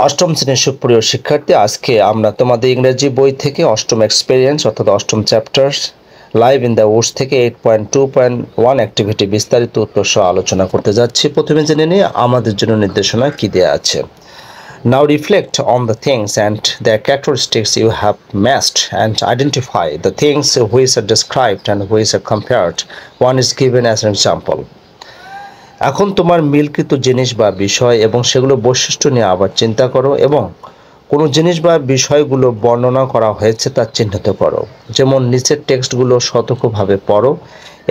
অষ্টম শ্রেণীর সুপ্রিয় শিক্ষার্থী, আজকে আমরা তোমাদের ইংরেজি বই থেকে অষ্টম এক্সপেরিয়েন্স অর্থাৎ অষ্টম chapter live in the Woods থেকে 8.2.1 অ্যাক্টিভিটি বিস্তারিত উত্তর সহ আলোচনা করতে যাচ্ছি। প্রথমে জেনে নিই আমাদের জন্য নির্দেশনা কি দেওয়া আছে। Now reflect on the things and their characteristics you have mastered and identify the things which are described and which are compared. One is given as an example. এখন তোমার মিলকৃত জিনিস বা বিষয় এবং সেগুলো বৈশিষ্ট্য নিয়ে আবার চিন্তা করো এবং কোনো জিনিস বা বিষয়গুলো বর্ণনা করা হয়েছে তা চিহ্নিত করো। যেমন নিচের টেক্সটগুলো সতর্কভাবে পড়ো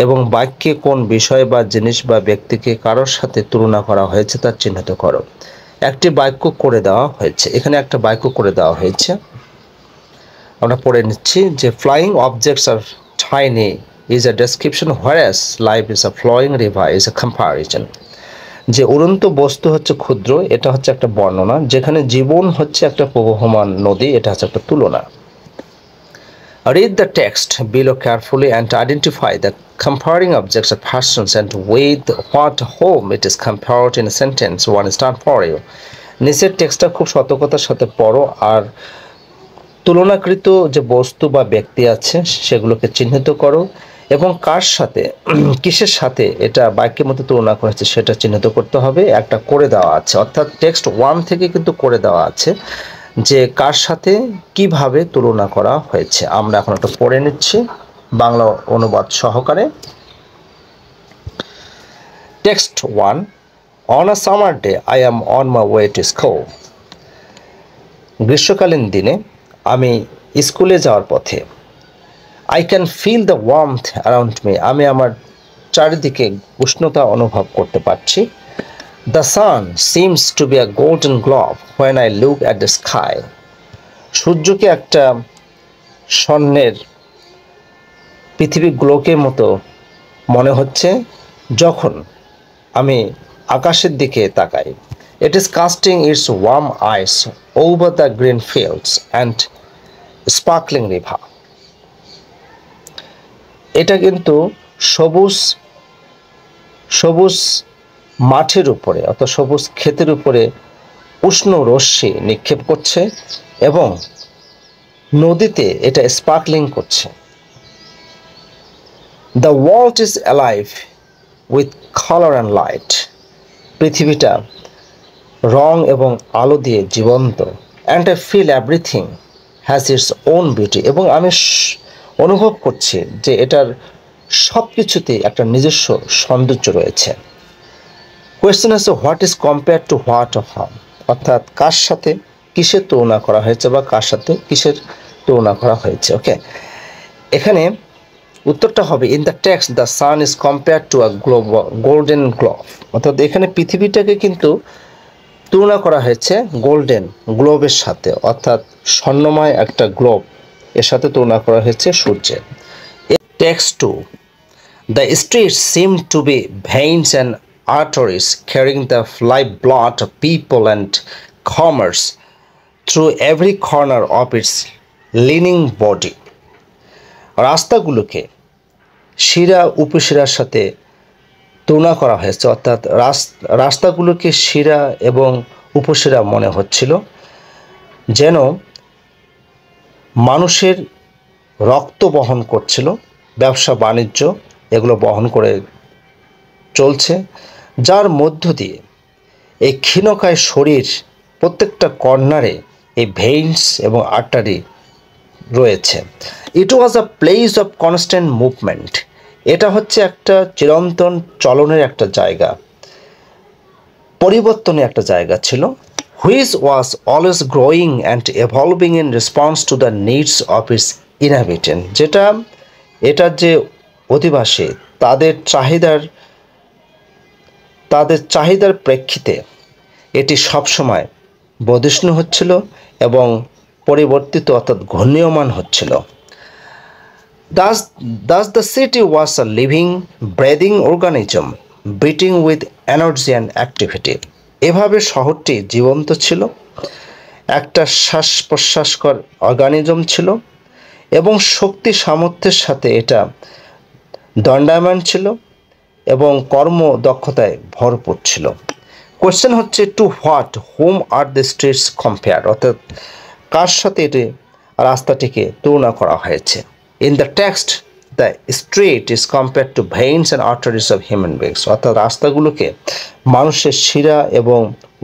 এবং বাক্যে কোন বিষয় বা জিনিস বা ব্যক্তিকে কারোর সাথে তুলনা করা হয়েছে তা চিহ্নিত করো। একটি বাক্য করে দেওয়া হয়েছে, এখানে একটা বাক্য করে দেওয়া হয়েছে, আমরা পড়ে নিচ্ছি যে flying objects R tiny is a description whereas life is a flowing river is a comparison. যে উড়ন্ত বস্তু হচ্ছে ক্ষুদ্র, এটা হচ্ছে একটা বর্ণনা, যেখানে জীবন হচ্ছে একটা প্রবহমান নদী, এটা হচ্ছে একটা তুলনা। Read the text below carefully and identify the comparing objects or persons and with what whom it is compared in a sentence. One is done for you. নিচের টেক্সটটা খুব সতর্কতার সাথে পড়ো আর তুলনাকৃত যে বস্তু বা ব্যক্তি আছে সেগুলোকে চিহ্নিত করো এবং কার সাথে কিসের সাথে এটা বাক্যের মধ্যে তুলনা করেছে সেটা চিহ্নিত করতে হবে। একটা করে দেওয়া আছে, অর্থাৎ টেক্সট 1 থেকে কিন্তু করে দেওয়া আছে যে কার সাথে কিভাবে তুলনা করা হয়েছে। আমরা এখন একটা পড়ে নিচ্ছি বাংলা অনুবাদ সহকারে। Text 1, on a summer day I am on my way to school. গ্রীষ্মকালীন দিনে আমি স্কুলে যাওয়ার পথে। I can feel the warmth around me. আমি আমার চারিদিকে উষ্ণতা অনুভব করতে পারছি। The sun seems to be a golden globe when I look at the sky. সূর্যকে একটা স্বর্ণের পৃথিবী গ্লোকের মতো মনে হচ্ছে যখন আমি আকাশের দিকে তাকাই। It is casting its warm eyes over the green fields and sparkling river. এটা কিন্তু সবুজ সবুজ মাঠের উপরে অর্থাৎ সবুজ ক্ষেতের উপরে উষ্ণ রশ্মি নিক্ষেপ করছে এবং নদীতে এটা স্পার্কলিং করছে। The world is alive with colour and light. পৃথিবীটা রং এবং আলো দিয়ে জীবন্ত। And I feel everything has its own beauty. এবং আমি অনুভব করছি যে এটার সব কিছুতেই একটা নিজস্ব সৌন্দর্য রয়েছে। কোয়েশ্চেন আছে what is compare two what of হাম, অর্থাৎ কার সাথে কিসের তুলনা করা হয়েছে বা কার সাথে কিসের তুলনা করা হয়েছে। ওকে, এখানে উত্তরটা হবে in the text the sun is compare to a golden globe. অর্থাৎ এখানে পৃথিবীটাকে কিন্তু তুলনা করা হয়েছে গোল্ডেন গ্লোবের সাথে, অর্থাৎ স্বর্ণময় একটা গ্লোব এর সাথে তুলনা করা হয়েছে সূর্যের। Text 2, the streets seem to be veins and arteries carrying the lifeblood of people and commerce through every corner of its leaning body. রাস্তাগুলোকে শিরা উপশিরার সাথে তুলনা করা হয়েছে, অর্থাৎ রাস্তাগুলোকে শিরা এবং উপশিরা মনে হচ্ছিল, যেন মানুষের রক্ত বহন করছিল, ব্যবসা বাণিজ্য এগুলো বহন করে চলছে, যার মধ্য দিয়ে এই ক্ষীণকায় শরীর প্রত্যেকটা কর্নারে এই ভেইনস এবং আর্টারি রয়েছে। It was a place of constant movement. এটা হচ্ছে একটা চিরন্তন চলনের একটা জায়গা, পরিবর্তনের একটা জায়গা ছিল। Which was always growing and evolving in response to the needs of its inhabitant. যেটা এটার যে অধিবাসী তাদের চাহিদার প্রেক্ষিতে এটি সবসময় বর্ধিষ্ণু হচ্ছিল এবং পরিবর্তিত অর্থাৎ ঘূর্ণীয়মান হচ্ছিল। Thus the city was a living, breathing organism, beating with energy and activity. এভাবে শহরটি জীবন্ত ছিল, একটা শ্বাস প্রশ্বাসকর অর্গানিজম ছিল এবং শক্তি সামর্থ্যের সাথে এটা দণ্ডায়মান ছিল এবং কর্মদক্ষতায় ভরপুর ছিল। কোয়েশ্চেন হচ্ছে two what home are the streets compare, অর্থাৎ কার সাথে এটি রাস্তাটিকে তুলনা করা হয়েছে। In the text the street is compare two veins and arteries of human beings, অর্থাৎ রাস্তাগুলোকে মানুষের শিরা এবং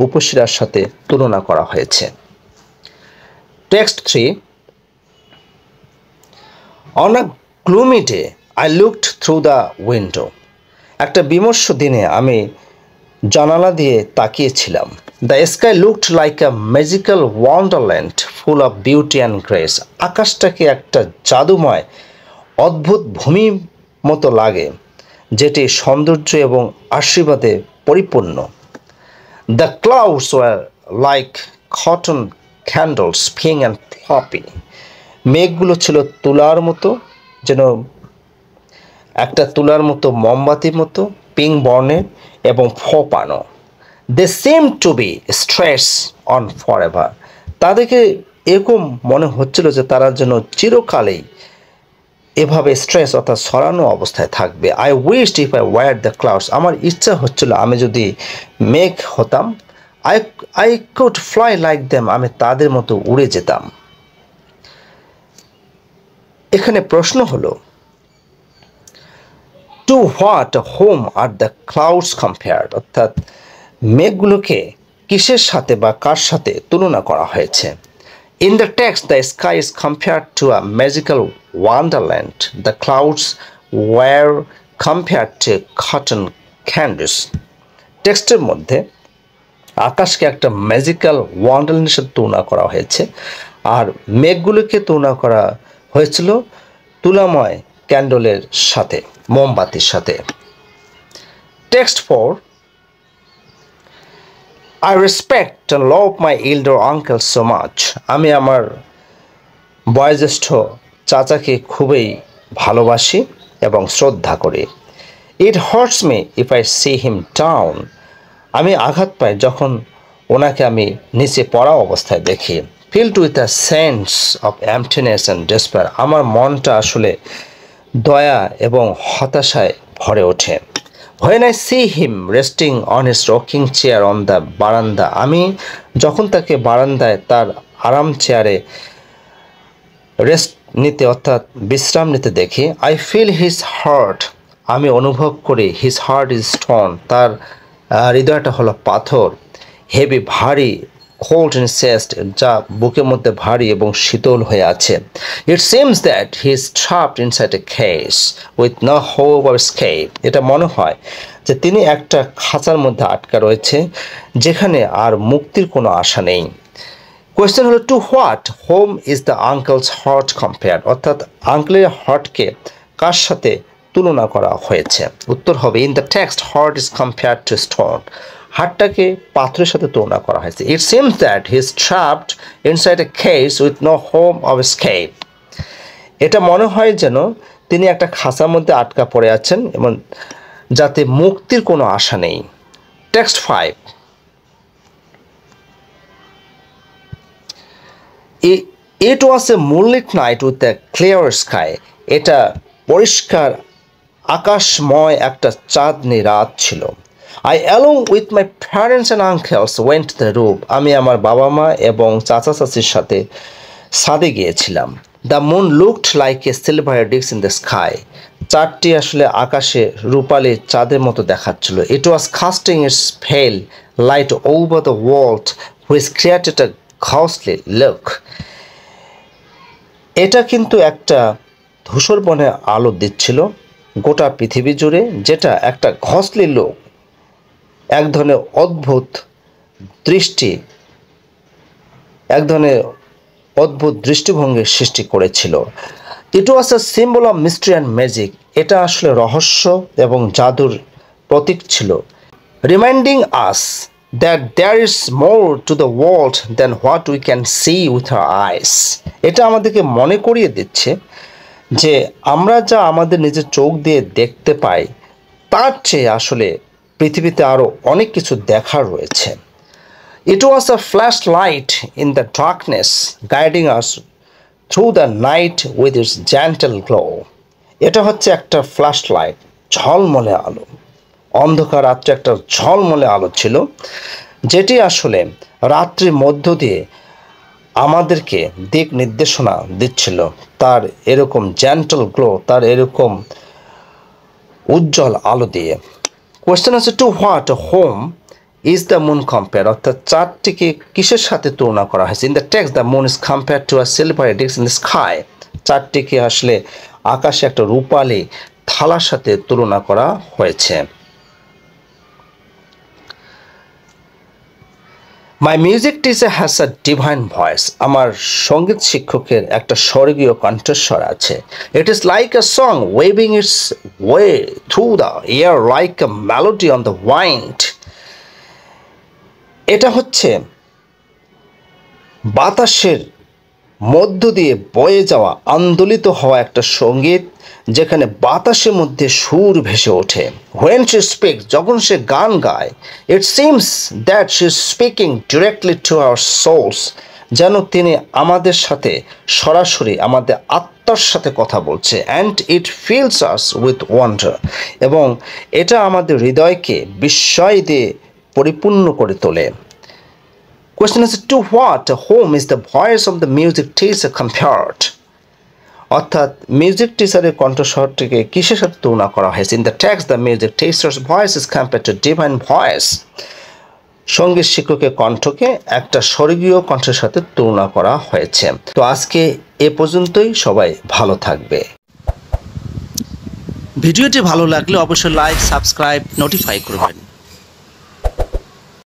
উপশিরার সাথে তুলনা করা হয়েছে। Text 3, on a gloomy day I looked through the window, একটা বিমর্ষ দিনে আমি জানালা দিয়ে তাকিয়েছিলাম। The sky looked like a magical wonderland full of beauty and grace, আকাশটাকে একটা জাদুময় অদ্ভুত ভূমির মতো লাগে যেটি সৌন্দর্য এবং আশীর্বাদে পরিপূর্ণ। The clouds were like cotton candies pink and fluffy, মেঘগুলো ছিল তুলার মতো, যেন একটা তুলার মতো মোমবাতির মতো পিঙ্ক বর্ণের এবং ফোপানো। They seem to be stretch on forever, তাদেরকে এরকম মনে হচ্ছিল যে তারা যেন চিরকালেই এভাবে স্ট্রেস অর্থাৎ সরানো অবস্থায় থাকবে। I wished if I were the clouds, আমার ইচ্ছা হচ্ছিল আমি যদি মেঘ হতাম। I could fly like them, আমি তাদের মতো উড়ে যেতাম। এখানে প্রশ্ন হলো two what home are the clouds compared, অর্থাৎ মেঘগুলোকে কিসের সাথে বা কার সাথে তুলনা করা হয়েছে। In the text the sky is compared to a magical wonderland, the clouds were compared to cotton candies. টেক্সটের মধ্যে আকাশকে একটা ম্যাজিক্যাল ওয়ান্ডারল্যান্ডের সাথে তুলনা করা হয়েছে, আর মেঘগুলোকে তুলনা করা হয়েছিল তুলাময় ক্যান্ডলের সাথে, মোমবাতির সাথে। Text 4, I respect and love my elder uncle so much, আমি আমার বয়োজ্যেষ্ঠ চাচাকে খুবই ভালোবাসি এবং শ্রদ্ধা করি। It hurts me if I see him down, আমি আঘাত পাই যখন ওনাকে আমি নিচে পড়া অবস্থায় দেখি। Filled with a sense of emptiness and despair, আমার মনটা আসলে দয়া এবং হতাশায় ভরে ওঠে। When I see him resting on his rocking chair on the বারান্দা, আমি যখন তাকে বারান্দায় তার আরাম চেয়ারে রেস্ট নিতে অর্থাৎ বিশ্রাম নিতে দেখি, I feel his heart, আমি অনুভব করি his heart is stone, তার হৃদয়টা হলো পাথর, হেভি ভারী, cold in chest, যা বুকের মধ্যে ভারী এবং শীতল হয়ে আছে। It seems that he is trapped inside a cage with no hope of escape, এটা মনে হয় যে তিনি একটা খাঁচার মধ্যে আটকা রয়েছে যেখানে আর মুক্তির কোনো আশা নেই। কোয়েশ্চেন হলো two what home is the uncle's heart compared, অর্থাৎ আঙ্কেলের হার্টকে কার সাথে তুলনা করা হয়েছে। উত্তর হবে in the text heart is compared to stone, হার্টটাকে পাথরের সাথে তুলনা করা হয়েছে। It seems that he is trapped inside a cage with no home of escape, এটা মনে হয় যেন তিনি একটা খাঁচার মধ্যে আটকা পড়ে আছেন এবং যাতে মুক্তির কোনো আশা নেই। Text 5, it was A moonlit night with a clear sky, এটা পরিষ্কার আকাশময় একটা চাঁদনি রাত ছিল। I along with my parents and uncles went to the roof, আমি আমার বাবা মা এবং চাচা চাচির সাথে ছাদে গিয়েছিলাম। The moon looked like a silver disc in the sky, চাঁদটি আসলে আকাশে রূপালী চাঁদের মতো দেখাচ্ছিল। It was casting its pale light over the world which created a ghostly look, এটা কিন্তু একটা ধূসর বনে আলো দিচ্ছিল গোটা পৃথিবী জুড়ে, যেটা একটা ঘসলি লোক, এক ধরনের অদ্ভুত দৃষ্টি, এক ধরনের অদ্ভুত দৃষ্টিভঙ্গির সৃষ্টি করেছিল। It was a symbol of mystery and magic, এটা আসলে রহস্য এবং জাদুর প্রতীক ছিল। Reminding us that there is more to the world than what we can see with our eyes, এটা আমাদেরকে মনে করিয়ে দিচ্ছে যে আমরা যা আমাদের নিজের চোখ দিয়ে দেখতে পাই তার চেয়ে আসলে পৃথিবীতে আরও অনেক কিছু দেখার রয়েছে। It was a flash light in the darkness guiding us through the night with its gentle glow, এটা হচ্ছে একটা ফ্ল্যাশ লাইট, ঝলমলে আলো অন্ধকার রাত্রে একটা ঝলমলে আলো ছিল, যেটি আসলে রাত্রির মধ্য দিয়ে আমাদেরকে দিক নির্দেশনা দিচ্ছিল। তার এরকম জেন্টল গ্লো, তার এরকম উজ্জ্বল আলো দিয়ে। কোয়েশ্চেন আছে, to what home is the moon compare, অর্থাৎ চাঁদটিকে কিসের সাথে তুলনা করা হয়েছে? In the text the moon is compare to a silvery disk in the sky, চাঁদটিকে আসলে আকাশে একটা রূপালী থালার সাথে তুলনা করা হয়েছে। My music teacher has a divine voice, আমার সঙ্গীত শিক্ষকের একটা স্বর্গীয় কণ্ঠস্বর আছে। It is like a song waving its way through the air like a melody on the wind, এটা হচ্ছে বাতাসের মধ্য দিয়ে বয়ে যাওয়া, আন্দোলিত হওয়া একটা সঙ্গীত, যেখানে বাতাসের মধ্যে সুর ভেসে ওঠে। হোয়েন শি স্পিক্স, যখন সে গান গায়, it seems that she is speaking directly to our souls, যেন তিনি আমাদের সাথে সরাসরি আমাদের আত্মার সাথে কথা বলছে। And it feels us with wonder, এবং এটা আমাদের হৃদয়কে বিস্ময় দিয়ে পরিপূর্ণ করে তোলে। Question is, to what whom is the voice of the music teacher compared? অর্থাৎ মিউজিক টিচারের কণ্ঠস্বরটিকে কিসের সাথে তুলনা করা হয়েছে? In the text the music teachers voice is compared to divine voice, সঙ্গীত শিক্ষকের কণ্ঠকে একটা স্বর্গীয় কণ্ঠের সাথে তুলনা করা হয়েছে। তো আজকে এ পর্যন্তই, সবাই ভালো থাকবে। ভিডিওটি ভালো লাগলে অবশ্যই লাইক, সাবস্ক্রাইব, নোটিফাই করবেন।